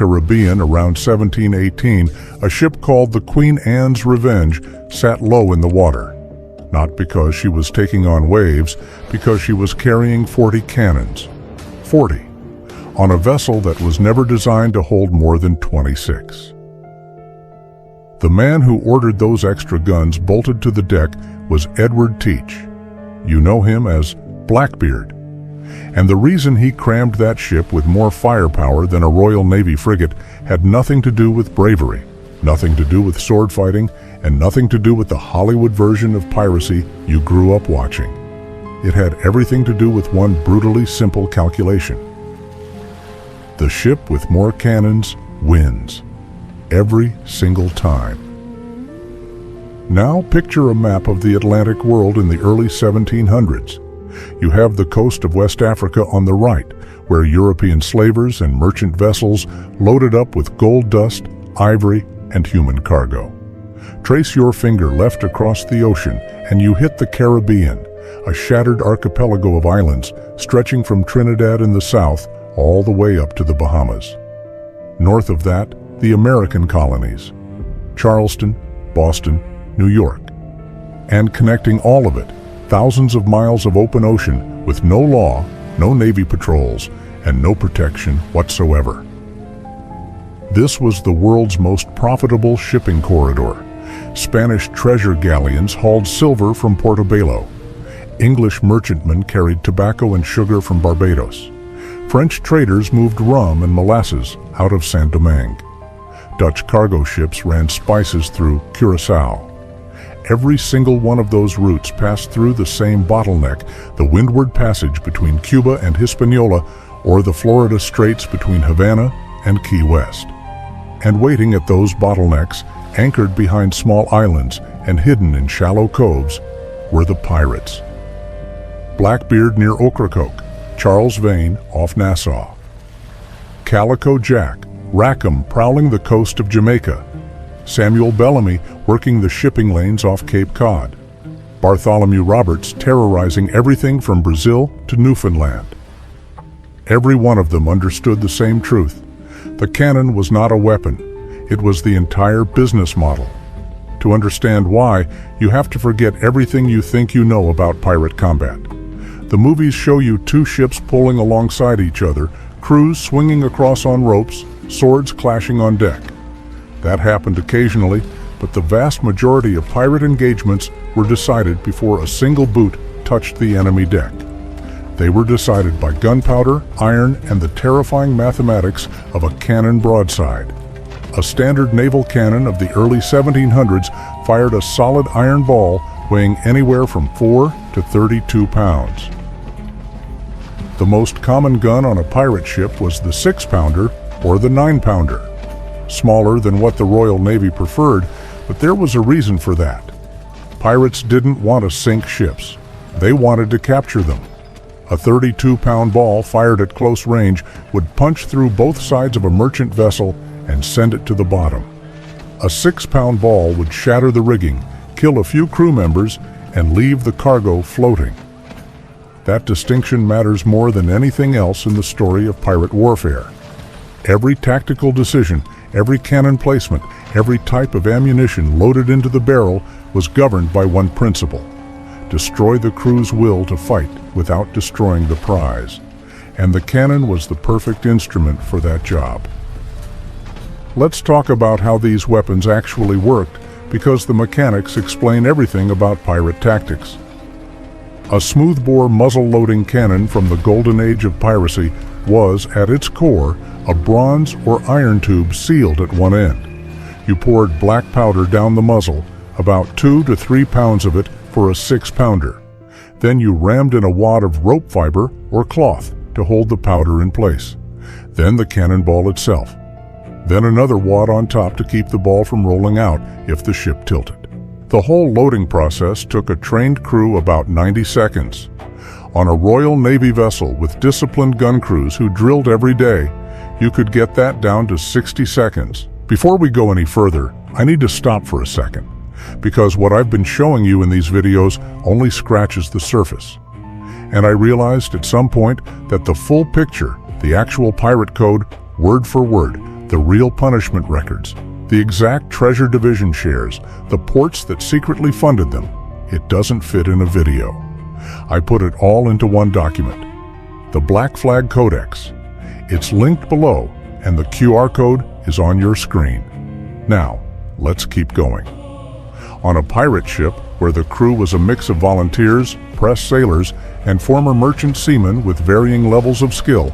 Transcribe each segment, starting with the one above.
Caribbean around 1718, a ship called the Queen Anne's Revenge sat low in the water. Not because she was taking on waves, because she was carrying 40 cannons. 40. On a vessel that was never designed to hold more than 26. The man who ordered those extra guns bolted to the deck was Edward Teach. You know him as Blackbeard. And the reason he crammed that ship with more firepower than a Royal Navy frigate had nothing to do with bravery, nothing to do with sword fighting, and nothing to do with the Hollywood version of piracy you grew up watching. It had everything to do with one brutally simple calculation. The ship with more cannons wins. Every single time. Now picture a map of the Atlantic world in the early 1700s. You have the coast of West Africa on the right, where European slavers and merchant vessels loaded up with gold dust, ivory, and human cargo. Trace your finger left across the ocean and you hit the Caribbean, a shattered archipelago of islands stretching from Trinidad in the south all the way up to the Bahamas. North of that, the American colonies, Charleston, Boston, New York. And connecting all of it, thousands of miles of open ocean with no law, no Navy patrols, and no protection whatsoever. This was the world's most profitable shipping corridor. Spanish treasure galleons hauled silver from Portobello. English merchantmen carried tobacco and sugar from Barbados. French traders moved rum and molasses out of Saint-Domingue. Dutch cargo ships ran spices through Curaçao. Every single one of those routes passed through the same bottleneck, the Windward Passage between Cuba and Hispaniola, or the Florida Straits between Havana and Key West. And waiting at those bottlenecks, anchored behind small islands and hidden in shallow coves, were the pirates. Blackbeard near Ocracoke, Charles Vane off Nassau. Calico Jack, Rackham prowling the coast of Jamaica. Samuel Bellamy working the shipping lanes off Cape Cod. Bartholomew Roberts terrorizing everything from Brazil to Newfoundland. Every one of them understood the same truth. The cannon was not a weapon. It was the entire business model. To understand why, you have to forget everything you think you know about pirate combat. The movies show you two ships pulling alongside each other, crews swinging across on ropes, swords clashing on deck. That happened occasionally, but the vast majority of pirate engagements were decided before a single boot touched the enemy deck. They were decided by gunpowder, iron, and the terrifying mathematics of a cannon broadside. A standard naval cannon of the early 1700s fired a solid iron ball weighing anywhere from 4 to 32 pounds. The most common gun on a pirate ship was the 6-pounder or the 9-pounder. Smaller than what the Royal Navy preferred, but there was a reason for that. Pirates didn't want to sink ships. They wanted to capture them. A 32-pound ball fired at close range would punch through both sides of a merchant vessel and send it to the bottom. A 6-pound ball would shatter the rigging, kill a few crew members, and leave the cargo floating. That distinction matters more than anything else in the story of pirate warfare. Every tactical decision, every cannon placement, every type of ammunition loaded into the barrel was governed by one principle: destroy the crew's will to fight without destroying the prize. And the cannon was the perfect instrument for that job. Let's talk about how these weapons actually worked, because the mechanics explain everything about pirate tactics. A smoothbore muzzle-loading cannon from the golden age of piracy was, at its core, a bronze or iron tube sealed at one end. You poured black powder down the muzzle, about 2 to 3 pounds of it for a 6-pounder. Then you rammed in a wad of rope fiber or cloth to hold the powder in place. Then the cannonball itself. Then another wad on top to keep the ball from rolling out if the ship tilted. The whole loading process took a trained crew about 90 seconds. On a Royal Navy vessel with disciplined gun crews who drilled every day, you could get that down to 60 seconds. Before we go any further, I need to stop for a second, because what I've been showing you in these videos only scratches the surface. And I realized at some point that the full picture, the actual pirate code, word for word, The real punishment records, the exact treasure division shares, the ports that secretly funded them. It doesn't fit in a video. I put it all into one document. The Black Flag Codex. It's linked below, and the QR code is on your screen. Now, let's keep going. On a pirate ship, where the crew was a mix of volunteers, press sailors, and former merchant seamen with varying levels of skill,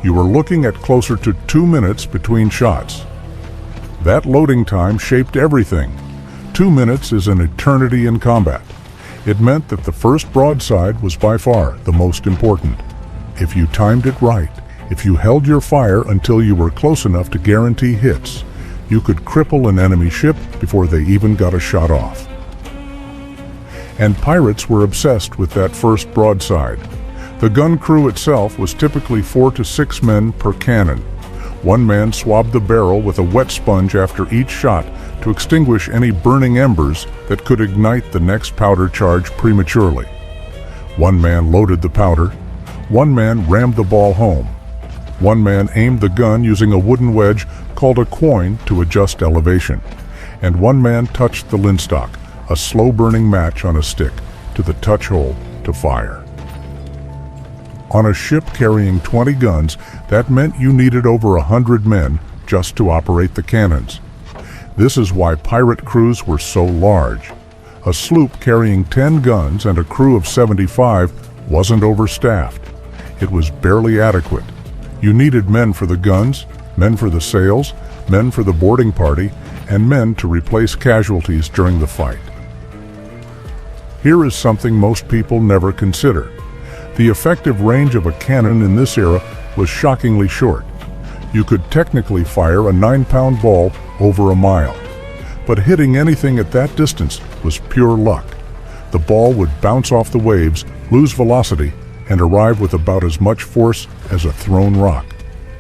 you were looking at closer to 2 minutes between shots. That loading time shaped everything. 2 minutes is an eternity in combat. It meant that the first broadside was by far the most important. If you timed it right, if you held your fire until you were close enough to guarantee hits, you could cripple an enemy ship before they even got a shot off. And pirates were obsessed with that first broadside. The gun crew itself was typically 4 to 6 men per cannon. One man swabbed the barrel with a wet sponge after each shot to extinguish any burning embers that could ignite the next powder charge prematurely. One man loaded the powder. One man rammed the ball home. One man aimed the gun using a wooden wedge called a quoin to adjust elevation. And one man touched the linstock, a slow-burning match on a stick, to the touch hole to fire. On a ship carrying 20 guns, that meant you needed over 100 men just to operate the cannons. This is why pirate crews were so large. A sloop carrying 10 guns and a crew of 75 wasn't overstaffed. It was barely adequate. You needed men for the guns, men for the sails, men for the boarding party, and men to replace casualties during the fight. Here is something most people never consider. The effective range of a cannon in this era was shockingly short. You could technically fire a 9-pound ball over a mile, but hitting anything at that distance was pure luck. The ball would bounce off the waves, lose velocity, and arrive with about as much force as a thrown rock.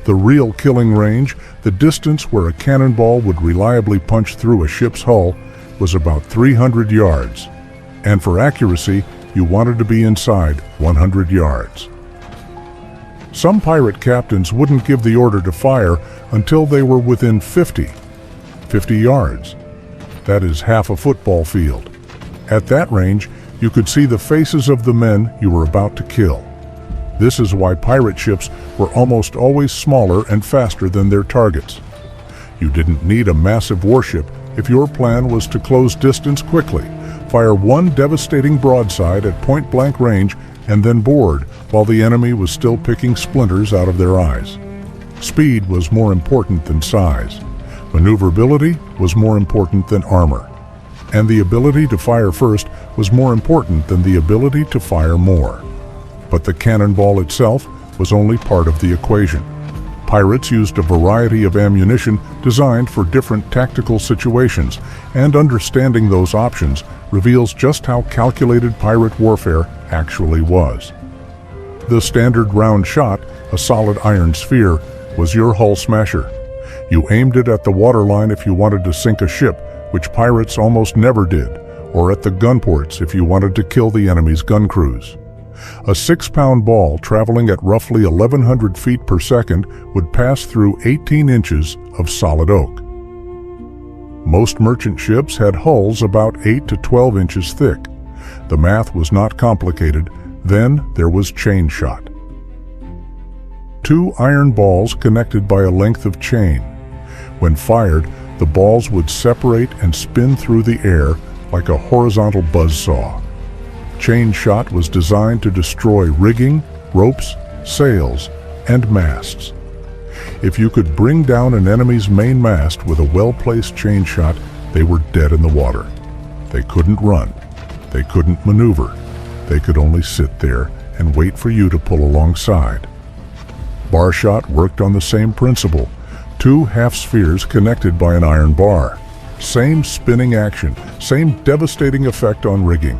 The real killing range, the distance where a cannonball would reliably punch through a ship's hull, was about 300 yards. And for accuracy, you wanted to be inside 100 yards. Some pirate captains wouldn't give the order to fire until they were within 50 yards. That is half a football field. At that range, you could see the faces of the men you were about to kill. This is why pirate ships were almost always smaller and faster than their targets. You didn't need a massive warship if your plan was to close distance quickly, fire one devastating broadside at point-blank range, and then board while the enemy was still picking splinters out of their eyes. Speed was more important than size. Maneuverability was more important than armor. And the ability to fire first was more important than the ability to fire more. But the cannonball itself was only part of the equation. Pirates used a variety of ammunition designed for different tactical situations, and understanding those options reveals just how calculated pirate warfare actually was. The standard round shot, a solid iron sphere, was your hull smasher. You aimed it at the waterline if you wanted to sink a ship, which pirates almost never did, or at the gun ports if you wanted to kill the enemy's gun crews. A 6-pound ball traveling at roughly 1,100 feet per second would pass through 18 inches of solid oak. Most merchant ships had hulls about 8 to 12 inches thick. The math was not complicated. Then there was chain shot. 2 iron balls connected by a length of chain. When fired, the balls would separate and spin through the air like a horizontal buzzsaw. Chain shot was designed to destroy rigging, ropes, sails, and masts. If you could bring down an enemy's main mast with a well-placed chain shot, they were dead in the water. They couldn't run. They couldn't maneuver. They could only sit there and wait for you to pull alongside. Bar shot worked on the same principle. 2 half-spheres connected by an iron bar. Same spinning action, same devastating effect on rigging.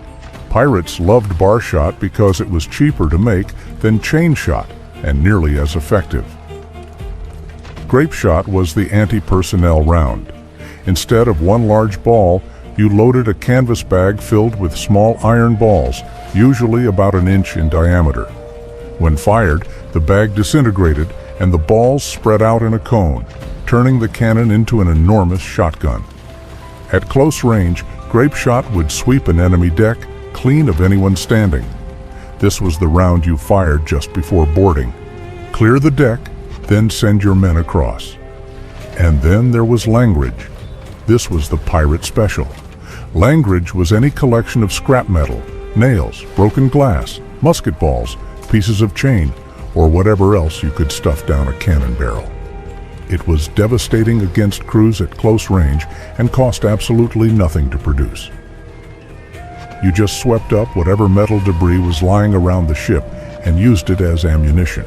Pirates loved bar shot because it was cheaper to make than chain shot and nearly as effective. Grape shot was the anti-personnel round. Instead of one large ball, you loaded a canvas bag filled with small iron balls, usually about an inch in diameter. When fired, the bag disintegrated and the balls spread out in a cone. turning the cannon into an enormous shotgun. At close range, grape shot would sweep an enemy deck clean of anyone standing. This was the round you fired just before boarding. Clear the deck, then send your men across. And then there was langrage. This was the pirate special. Langrage was any collection of scrap metal, nails, broken glass, musket balls, pieces of chain, or whatever else you could stuff down a cannon barrel. It was devastating against crews at close range and cost absolutely nothing to produce. You just swept up whatever metal debris was lying around the ship and used it as ammunition.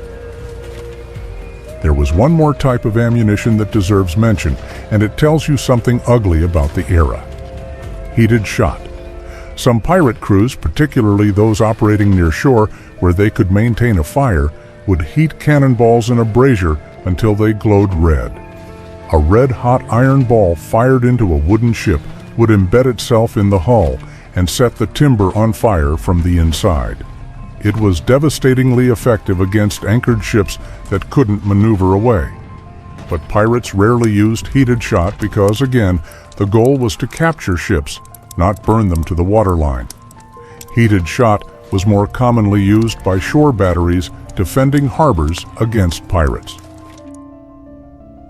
There was one more type of ammunition that deserves mention, and it tells you something ugly about the era. Heated shot. Some pirate crews, particularly those operating near shore where they could maintain a fire, would heat cannonballs in a brazier until they glowed red. A red-hot iron ball fired into a wooden ship would embed itself in the hull and set the timber on fire from the inside. It was devastatingly effective against anchored ships that couldn't maneuver away. But pirates rarely used heated shot because, again, the goal was to capture ships, not burn them to the waterline. Heated shot was more commonly used by shore batteries defending harbors against pirates.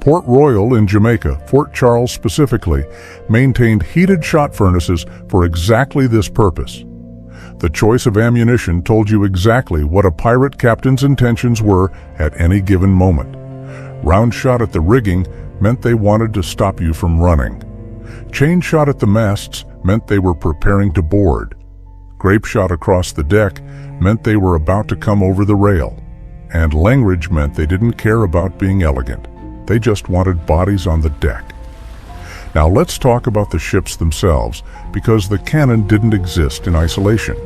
Port Royal in Jamaica, Fort Charles specifically, maintained heated shot furnaces for exactly this purpose. The choice of ammunition told you exactly what a pirate captain's intentions were at any given moment. Round shot at the rigging meant they wanted to stop you from running. Chain shot at the masts meant they were preparing to board. Grape shot across the deck meant they were about to come over the rail. And langrage meant they didn't care about being elegant. They just wanted bodies on the deck. Now let's talk about the ships themselves, because the cannon didn't exist in isolation.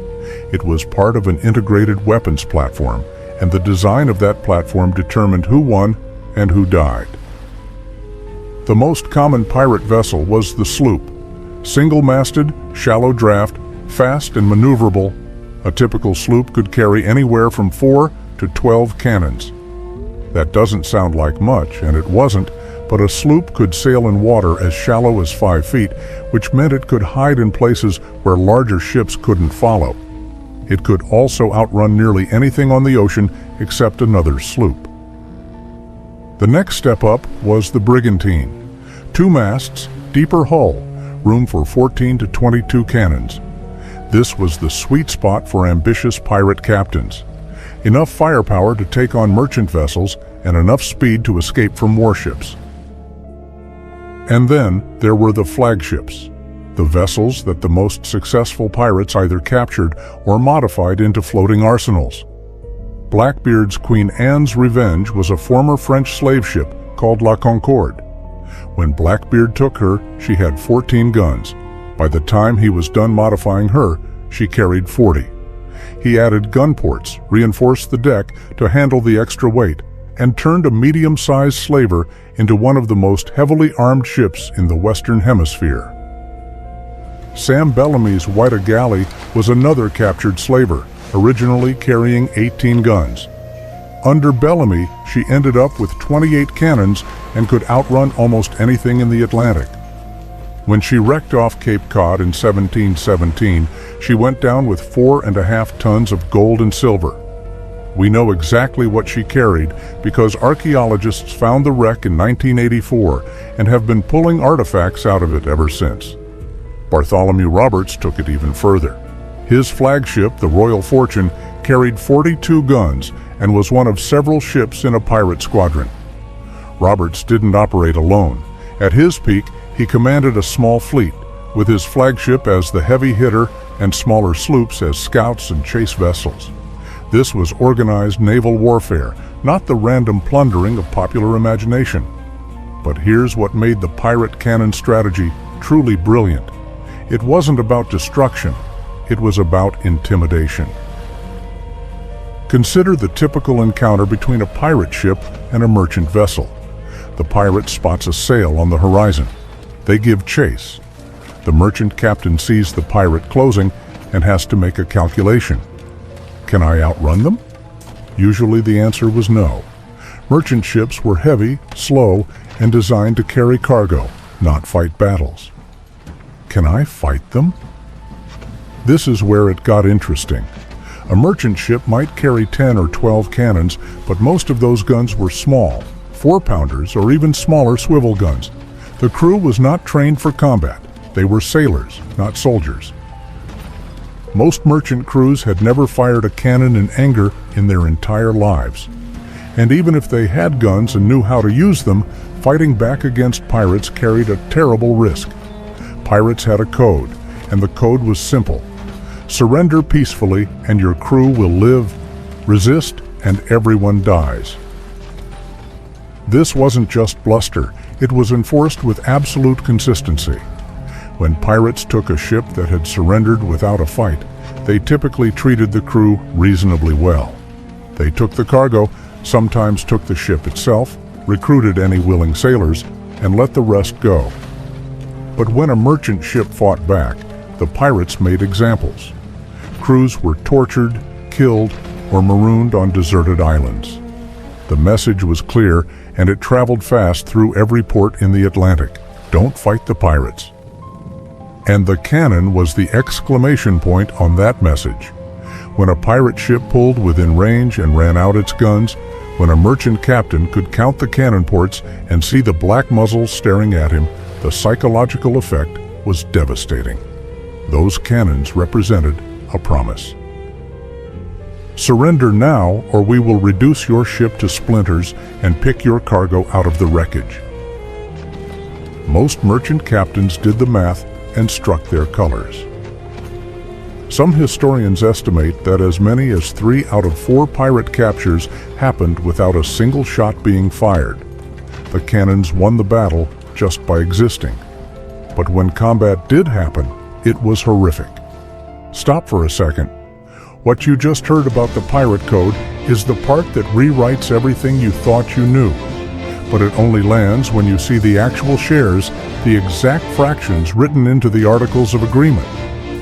It was part of an integrated weapons platform, and the design of that platform determined who won and who died. The most common pirate vessel was the sloop. Single-masted, shallow draft, fast and maneuverable, a typical sloop could carry anywhere from 4 to 12 cannons. That doesn't sound like much, and it wasn't, but a sloop could sail in water as shallow as 5 feet, which meant it could hide in places where larger ships couldn't follow. It could also outrun nearly anything on the ocean except another sloop. The next step up was the brigantine. 2 masts, deeper hull, room for 14 to 22 cannons. This was the sweet spot for ambitious pirate captains. Enough firepower to take on merchant vessels and enough speed to escape from warships. And then there were the flagships, the vessels that the most successful pirates either captured or modified into floating arsenals. Blackbeard's Queen Anne's Revenge was a former French slave ship called La Concorde. When Blackbeard took her, she had 14 guns. By the time he was done modifying her, she carried 40. He added gun ports, reinforced the deck to handle the extra weight, and turned a medium-sized slaver into one of the most heavily armed ships in the Western Hemisphere. Sam Bellamy's Whydah Galley was another captured slaver, originally carrying 18 guns. Under Bellamy, she ended up with 28 cannons and could outrun almost anything in the Atlantic. When she wrecked off Cape Cod in 1717, she went down with 4.5 tons of gold and silver. We know exactly what she carried because archaeologists found the wreck in 1984 and have been pulling artifacts out of it ever since. Bartholomew Roberts took it even further. His flagship, the Royal Fortune, carried 42 guns and was one of several ships in a pirate squadron. Roberts didn't operate alone. At his peak, he commanded a small fleet, with his flagship as the heavy hitter and smaller sloops as scouts and chase vessels. This was organized naval warfare, not the random plundering of popular imagination. But here's what made the pirate cannon strategy truly brilliant. It wasn't about destruction, it was about intimidation. Consider the typical encounter between a pirate ship and a merchant vessel. The pirate spots a sail on the horizon. They give chase. The merchant captain sees the pirate closing and has to make a calculation. Can I outrun them? Usually the answer was no. Merchant ships were heavy, slow, and designed to carry cargo, not fight battles. Can I fight them? This is where it got interesting. A merchant ship might carry 10 or 12 cannons, but most of those guns were small, 4-pounders or even smaller swivel guns. The crew was not trained for combat. They were sailors, not soldiers. Most merchant crews had never fired a cannon in anger in their entire lives. And even if they had guns and knew how to use them, fighting back against pirates carried a terrible risk. Pirates had a code, and the code was simple. Surrender peacefully and your crew will live. Resist and everyone dies. This wasn't just bluster, it was enforced with absolute consistency. When pirates took a ship that had surrendered without a fight, they typically treated the crew reasonably well. They took the cargo, sometimes took the ship itself, recruited any willing sailors, and let the rest go. But when a merchant ship fought back, the pirates made examples. Crews were tortured, killed, or marooned on deserted islands. The message was clear, and it traveled fast through every port in the Atlantic. Don't fight the pirates. And the cannon was the exclamation point on that message. When a pirate ship pulled within range and ran out its guns, when a merchant captain could count the cannon ports and see the black muzzles staring at him, the psychological effect was devastating. Those cannons represented a promise. Surrender now, or we will reduce your ship to splinters and pick your cargo out of the wreckage. Most merchant captains did the math and struck their colors. Some historians estimate that as many as 3 out of 4 pirate captures happened without a single shot being fired. The cannons won the battle just by existing. But when combat did happen, it was horrific. Stop for a second. What you just heard about the pirate code is the part that rewrites everything you thought you knew. But it only lands when you see the actual shares, the exact fractions written into the Articles of Agreement,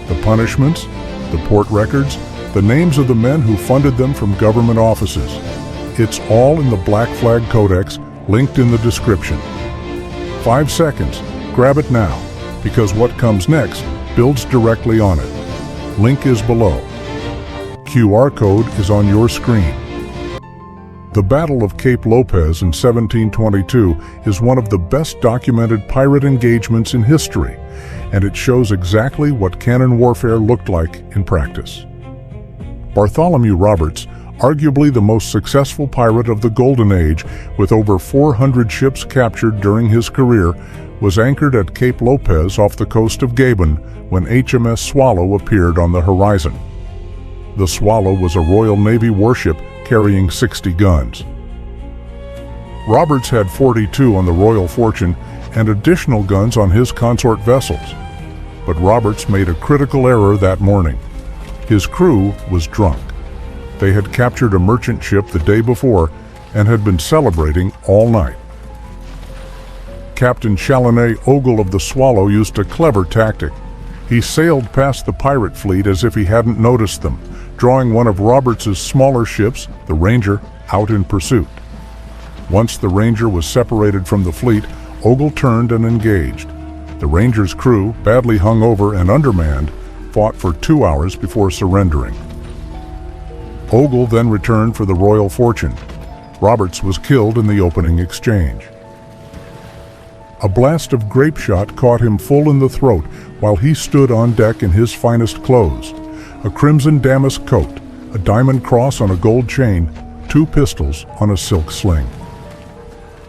the punishments, the port records, the names of the men who funded them from government offices. It's all in the Black Flag Codex, linked in the description. 5 seconds, grab it now, because what comes next builds directly on it. Link is below. QR code is on your screen. The Battle of Cape Lopez in 1722 is one of the best documented pirate engagements in history, and it shows exactly what cannon warfare looked like in practice. Bartholomew Roberts, arguably the most successful pirate of the Golden Age, with over 400 ships captured during his career, was anchored at Cape Lopez off the coast of Gabon when HMS Swallow appeared on the horizon. The Swallow was a Royal Navy warship carrying 60 guns. Roberts had 42 on the Royal Fortune and additional guns on his consort vessels. But Roberts made a critical error that morning. His crew was drunk. They had captured a merchant ship the day before and had been celebrating all night. Captain Challoner Ogle of the Swallow used a clever tactic. He sailed past the pirate fleet as if he hadn't noticed them, drawing one of Roberts's smaller ships, the Ranger, out in pursuit. Once the Ranger was separated from the fleet, Ogle turned and engaged. The Ranger's crew, badly hung over and undermanned, fought for 2 hours before surrendering. Ogle then returned for the Royal Fortune. Roberts was killed in the opening exchange. A blast of grape shot caught him full in the throat while he stood on deck in his finest clothes: a crimson damask coat, a diamond cross on a gold chain, 2 pistols on a silk sling.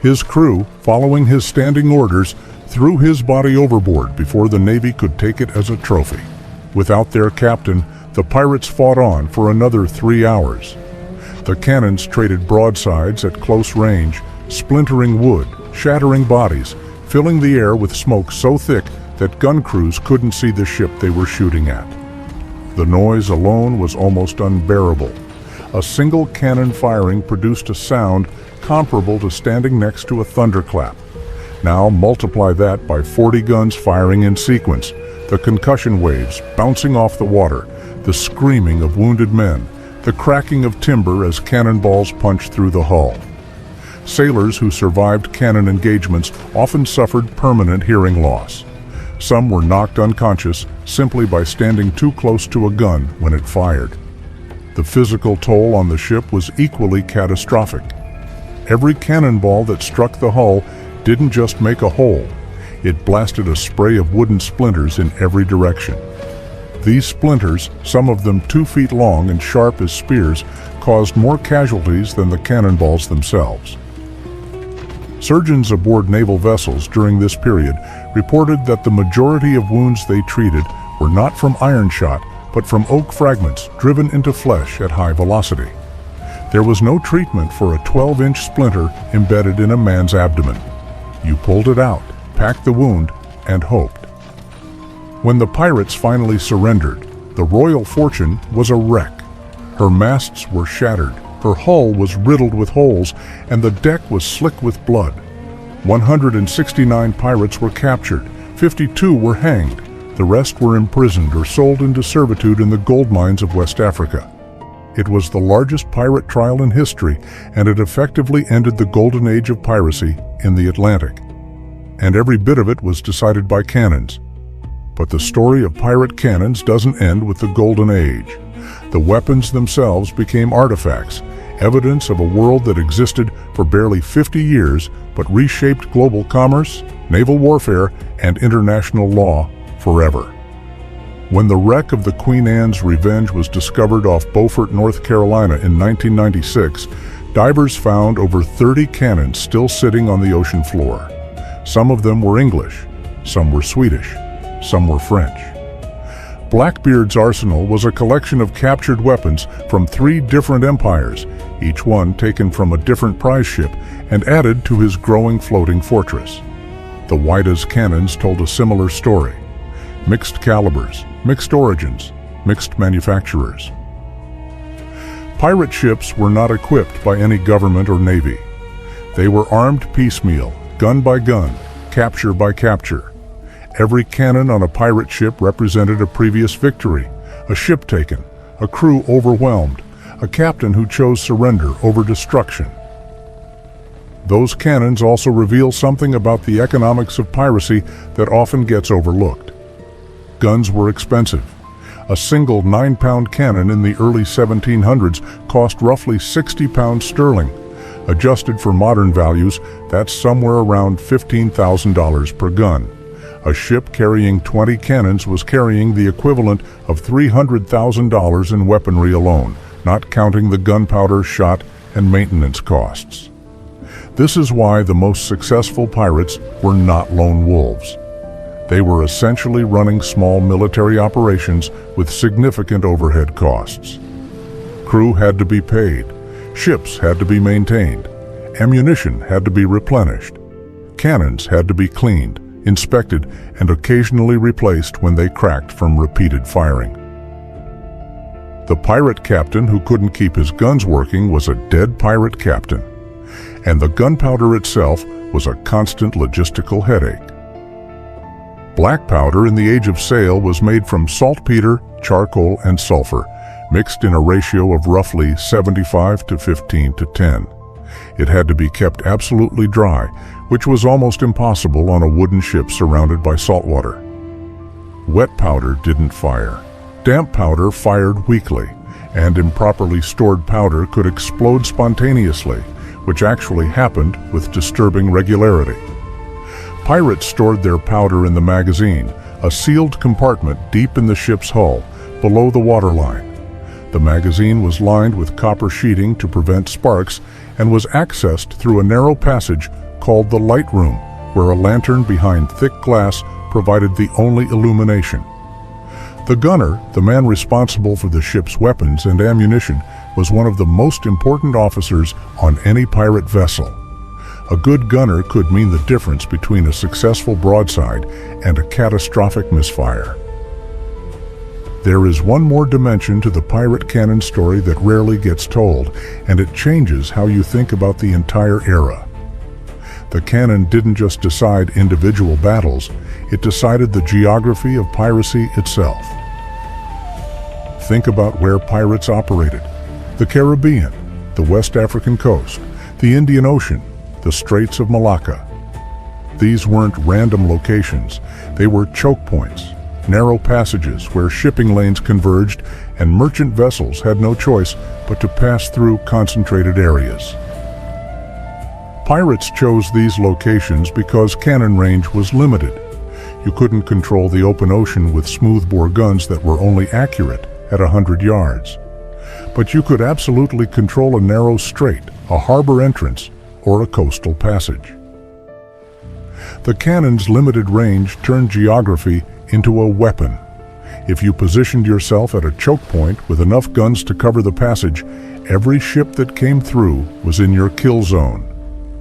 His crew, following his standing orders, threw his body overboard before the Navy could take it as a trophy. Without their captain, the pirates fought on for another 3 hours. The cannons traded broadsides at close range, splintering wood, shattering bodies, filling the air with smoke so thick that gun crews couldn't see the ship they were shooting at. The noise alone was almost unbearable. A single cannon firing produced a sound comparable to standing next to a thunderclap. Now multiply that by 40 guns firing in sequence, the concussion waves bouncing off the water, the screaming of wounded men, the cracking of timber as cannonballs punched through the hull. Sailors who survived cannon engagements often suffered permanent hearing loss. Some were knocked unconscious simply by standing too close to a gun when it fired. The physical toll on the ship was equally catastrophic. Every cannonball that struck the hull didn't just make a hole, it blasted a spray of wooden splinters in every direction. These splinters, some of them 2 feet long and sharp as spears, caused more casualties than the cannonballs themselves. Surgeons aboard naval vessels during this period reported that the majority of wounds they treated were not from iron shot, but from oak fragments driven into flesh at high velocity. There was no treatment for a 12-inch splinter embedded in a man's abdomen. You pulled it out, packed the wound, and hoped. When the pirates finally surrendered, the Royal Fortune was a wreck. Her masts were shattered, her hull was riddled with holes, and the deck was slick with blood. 169 pirates were captured, 52 were hanged, the rest were imprisoned or sold into servitude in the gold mines of West Africa. It was the largest pirate trial in history, and it effectively ended the golden age of piracy in the Atlantic. And every bit of it was decided by cannons. But the story of pirate cannons doesn't end with the Golden Age. The weapons themselves became artifacts, evidence of a world that existed for barely 50 years but reshaped global commerce, naval warfare, and international law forever. When the wreck of the Queen Anne's Revenge was discovered off Beaufort, North Carolina in 1996, divers found over 30 cannons still sitting on the ocean floor. Some of them were English, some were Swedish, some were French. Blackbeard's arsenal was a collection of captured weapons from 3 different empires, each one taken from a different prize ship and added to his growing floating fortress. The Whyda's cannons told a similar story. Mixed calibers, mixed origins, mixed manufacturers. Pirate ships were not equipped by any government or navy. They were armed piecemeal, gun by gun, capture by capture. Every cannon on a pirate ship represented a previous victory, a ship taken, a crew overwhelmed, a captain who chose surrender over destruction. Those cannons also reveal something about the economics of piracy that often gets overlooked. Guns were expensive. A single 9-pound cannon in the early 1700s cost roughly 60 pounds sterling. Adjusted for modern values, that's somewhere around $15,000 per gun. A ship carrying 20 cannons was carrying the equivalent of $300,000 in weaponry alone, not counting the gunpowder, shot, and maintenance costs. This is why the most successful pirates were not lone wolves. They were essentially running small military operations with significant overhead costs. Crew had to be paid, ships had to be maintained, ammunition had to be replenished, cannons had to be cleaned, inspected, and occasionally replaced when they cracked from repeated firing. The pirate captain who couldn't keep his guns working was a dead pirate captain, and the gunpowder itself was a constant logistical headache. Black powder in the Age of Sail was made from saltpeter, charcoal, and sulfur, mixed in a ratio of roughly 75 to 15 to 10. It had to be kept absolutely dry, which was almost impossible on a wooden ship surrounded by salt water. Wet powder didn't fire. Damp powder fired weakly, and improperly stored powder could explode spontaneously, which actually happened with disturbing regularity. Pirates stored their powder in the magazine, a sealed compartment deep in the ship's hull, below the waterline. The magazine was lined with copper sheeting to prevent sparks and was accessed through a narrow passage called the light room, where a lantern behind thick glass provided the only illumination. The gunner, the man responsible for the ship's weapons and ammunition, was one of the most important officers on any pirate vessel. A good gunner could mean the difference between a successful broadside and a catastrophic misfire. There is one more dimension to the pirate cannon story that rarely gets told, and it changes how you think about the entire era. The cannon didn't just decide individual battles, it decided the geography of piracy itself. Think about where pirates operated: the Caribbean, the West African coast, the Indian Ocean, the Straits of Malacca. These weren't random locations, they were choke points, narrow passages where shipping lanes converged and merchant vessels had no choice but to pass through concentrated areas. Pirates chose these locations because cannon range was limited. You couldn't control the open ocean with smoothbore guns that were only accurate at 100 yards. But you could absolutely control a narrow strait, a harbor entrance, or a coastal passage. The cannon's limited range turned geography into a weapon. If you positioned yourself at a choke point with enough guns to cover the passage, every ship that came through was in your kill zone.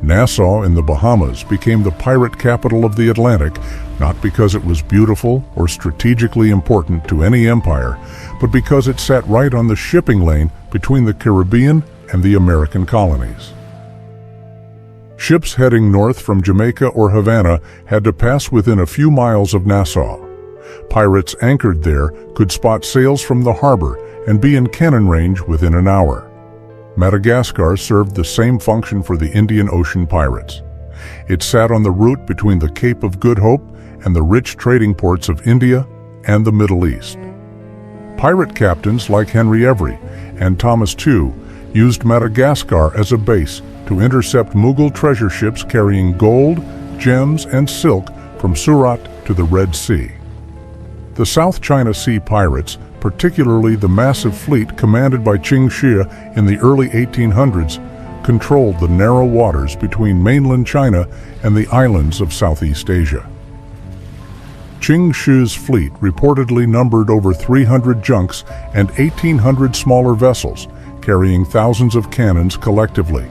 Nassau in the Bahamas became the pirate capital of the Atlantic, not because it was beautiful or strategically important to any empire, but because it sat right on the shipping lane between the Caribbean and the American colonies. Ships heading north from Jamaica or Havana had to pass within a few miles of Nassau. Pirates anchored there could spot sails from the harbor and be in cannon range within an hour. Madagascar served the same function for the Indian Ocean pirates. It sat on the route between the Cape of Good Hope and the rich trading ports of India and the Middle East. Pirate captains like Henry Every and Thomas Tew used Madagascar as a base to intercept Mughal treasure ships carrying gold, gems, and silk from Surat to the Red Sea. The South China Sea pirates, particularly the massive fleet commanded by Qing Shi in the early 1800s, controlled the narrow waters between mainland China and the islands of Southeast Asia. Qing Shi's fleet reportedly numbered over 300 junks and 1,800 smaller vessels, carrying thousands of cannons collectively.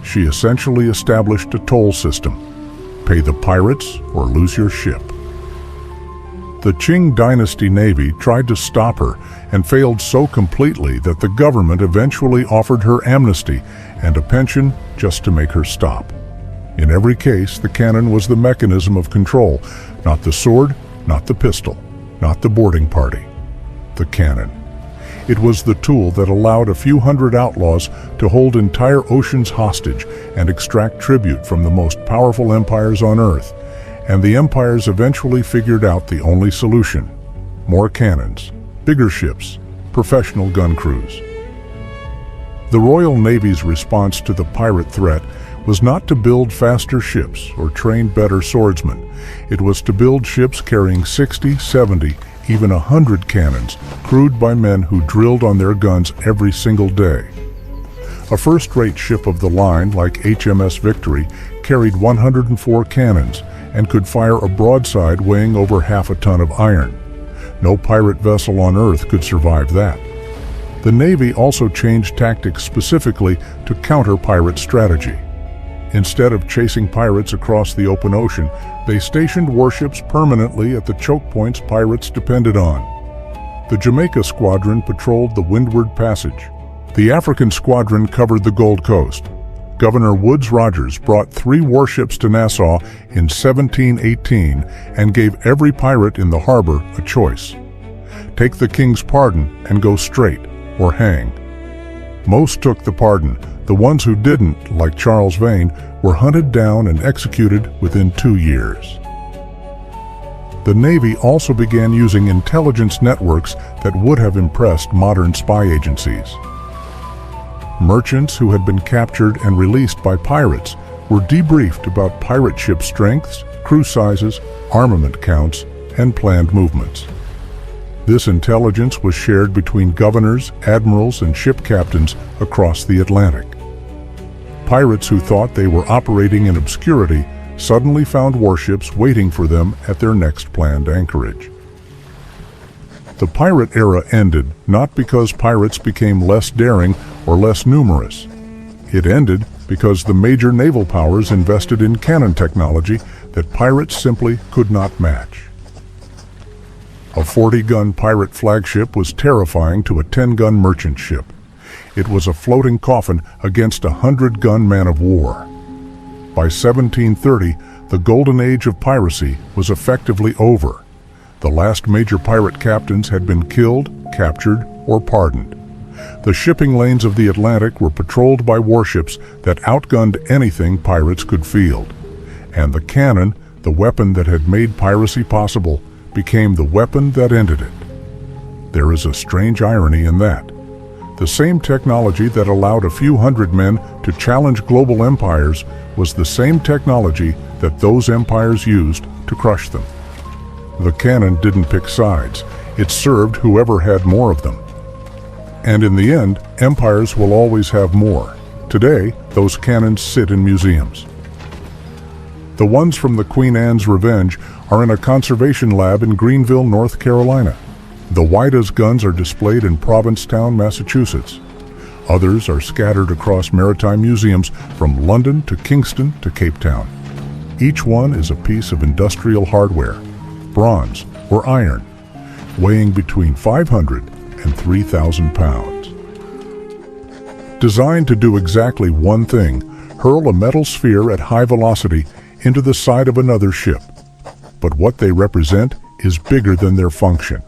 She essentially established a toll system: pay the pirates or lose your ship. The Qing Dynasty Navy tried to stop her and failed so completely that the government eventually offered her amnesty and a pension just to make her stop. In every case, the cannon was the mechanism of control, not the sword, not the pistol, not the boarding party. The cannon. It was the tool that allowed a few hundred outlaws to hold entire oceans hostage and extract tribute from the most powerful empires on Earth. And the empires eventually figured out the only solution: more cannons, bigger ships, professional gun crews. The Royal Navy's response to the pirate threat was not to build faster ships or train better swordsmen. It was to build ships carrying 60, 70, even 100 cannons, crewed by men who drilled on their guns every single day. A first-rate ship of the line, like HMS Victory, carried 104 cannons and could fire a broadside weighing over half a ton of iron. No pirate vessel on Earth could survive that. The Navy also changed tactics specifically to counter pirate strategy. Instead of chasing pirates across the open ocean, they stationed warships permanently at the choke points pirates depended on. The Jamaica Squadron patrolled the Windward Passage. The African Squadron covered the Gold Coast. Governor Woodes Rogers brought 3 warships to Nassau in 1718 and gave every pirate in the harbor a choice: take the king's pardon and go straight, or hang. Most took the pardon. The ones who didn't, like Charles Vane, were hunted down and executed within 2 years. The Navy also began using intelligence networks that would have impressed modern spy agencies. Merchants who had been captured and released by pirates were debriefed about pirate ship strengths, crew sizes, armament counts, and planned movements. This intelligence was shared between governors, admirals, and ship captains across the Atlantic. Pirates who thought they were operating in obscurity suddenly found warships waiting for them at their next planned anchorage. The pirate era ended not because pirates became less daring or less numerous. It ended because the major naval powers invested in cannon technology that pirates simply could not match. A 40-gun pirate flagship was terrifying to a 10-gun merchant ship. It was a floating coffin against a 100-gun man-of-war. By 1730, the golden age of piracy was effectively over. The last major pirate captains had been killed, captured, or pardoned. The shipping lanes of the Atlantic were patrolled by warships that outgunned anything pirates could field. And the cannon, the weapon that had made piracy possible, became the weapon that ended it. There is a strange irony in that. The same technology that allowed a few hundred men to challenge global empires was the same technology that those empires used to crush them. The cannon didn't pick sides. It served whoever had more of them. And in the end, empires will always have more. Today, those cannons sit in museums. The ones from the Queen Anne's Revenge are in a conservation lab in Greenville, North Carolina. The Whyda's guns are displayed in Provincetown, Massachusetts. Others are scattered across maritime museums from London to Kingston to Cape Town. Each one is a piece of industrial hardware, bronze or iron, weighing between 500 and 3,000 pounds. Designed to do exactly one thing, hurl a metal sphere at high velocity into the side of another ship. But what they represent is bigger than their function.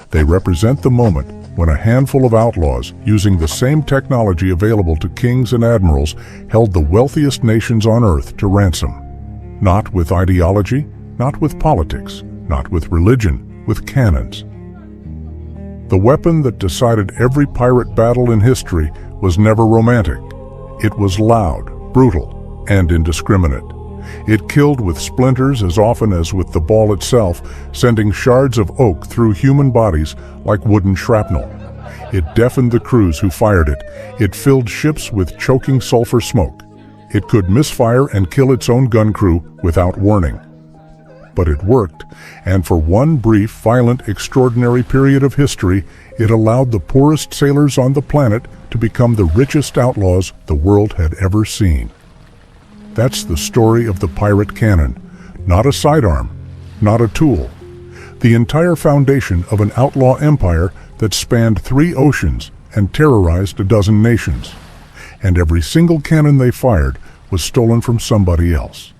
They represent the moment when a handful of outlaws, using the same technology available to kings and admirals, held the wealthiest nations on earth to ransom. Not with ideology, not with politics, not with religion, with cannons. The weapon that decided every pirate battle in history was never romantic. It was loud, brutal, and indiscriminate. It killed with splinters as often as with the ball itself, sending shards of oak through human bodies like wooden shrapnel. It deafened the crews who fired it. It filled ships with choking sulfur smoke. It could misfire and kill its own gun crew without warning. But it worked, and for one brief, violent, extraordinary period of history, it allowed the poorest sailors on the planet to become the richest outlaws the world had ever seen. That's the story of the pirate cannon. Not a sidearm, not a tool. The entire foundation of an outlaw empire that spanned 3 oceans and terrorized a dozen nations. And every single cannon they fired was stolen from somebody else.